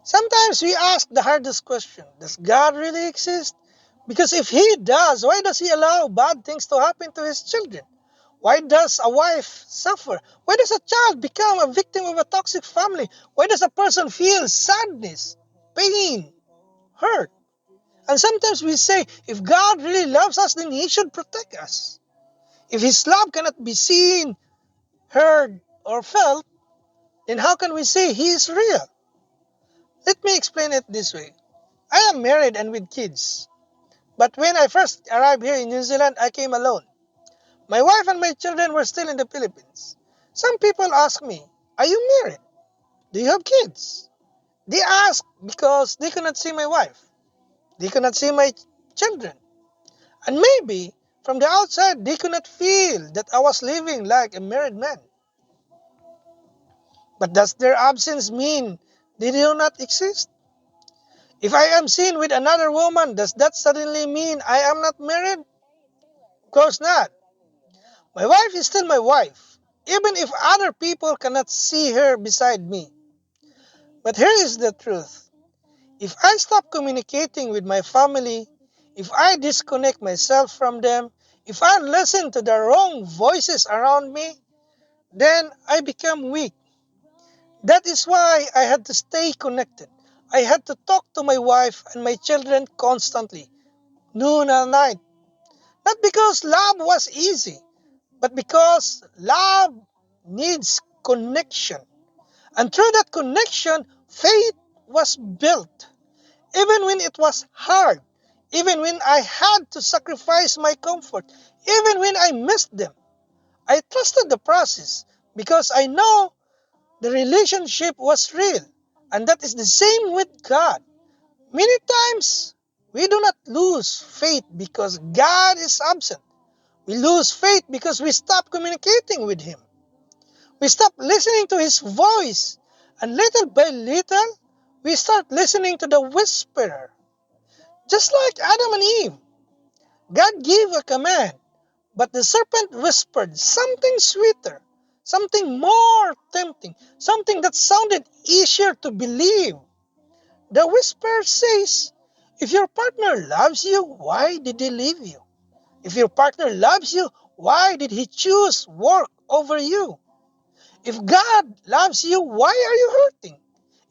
Sometimes we ask the hardest question: does God really exist? Because if He does, why does He allow bad things to happen to His children? Why does a wife suffer? Why does a child become a victim of a toxic family? Why does a person feel sadness, pain, hurt? And sometimes we say, if God really loves us, then He should protect us. If His love cannot be seen, heard, or felt, then how can we say He is real? Let me explain it this way. I am married and with kids. But when I first arrived here in New Zealand, I came alone. My wife and my children were still in the Philippines. Some people ask me, are you married? Do you have kids? They ask because they cannot see my wife. They cannot see my children. And maybe from the outside, they could not feel that I was living like a married man. But does their absence mean they do not exist? If I am seen with another woman, does that suddenly mean I am not married? Of course not. My wife is still my wife, even if other people cannot see her beside me. But here is the truth. If I stop communicating with my family, if I disconnect myself from them, if I listen to the wrong voices around me, then I become weak. That is why I had to stay connected. I had to talk to my wife and my children constantly, noon and night. Not because love was easy, but because love needs connection. And through that connection, faith was built. Even when it was hard, even when I had to sacrifice my comfort, even when I missed them, I trusted the process because I know the relationship was real. And that is the same with God. Many times, we do not lose faith because God is absent. We lose faith because we stop communicating with Him. We stop listening to His voice. And little by little, we start listening to the whisperer. Just like Adam and Eve, God gave a command, but the serpent whispered something sweeter, something more tempting, something that sounded easier to believe. The whisper says, if your partner loves you, why did he leave you? If your partner loves you, why did he choose work over you? If God loves you, why are you hurting?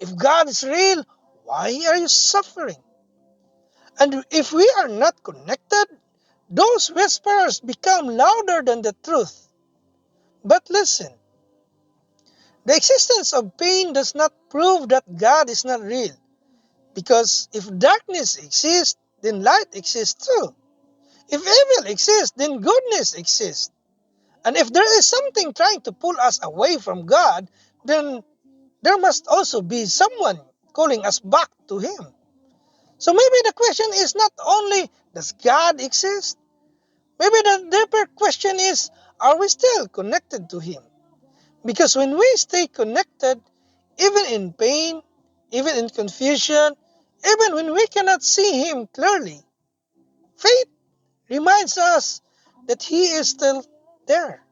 If God is real, why are you suffering? And if we are not connected, those whispers become louder than the truth. But listen, the existence of pain does not prove that God is not real. Because if darkness exists, then light exists too. If evil exists, then goodness exists. And if there is something trying to pull us away from God, then there must also be someone calling us back to Him. So maybe the question is not only, does God exist? Maybe the deeper question is, are we still connected to Him? Because when we stay connected, even in pain, even in confusion, even when we cannot see Him clearly, faith reminds us that He is still there.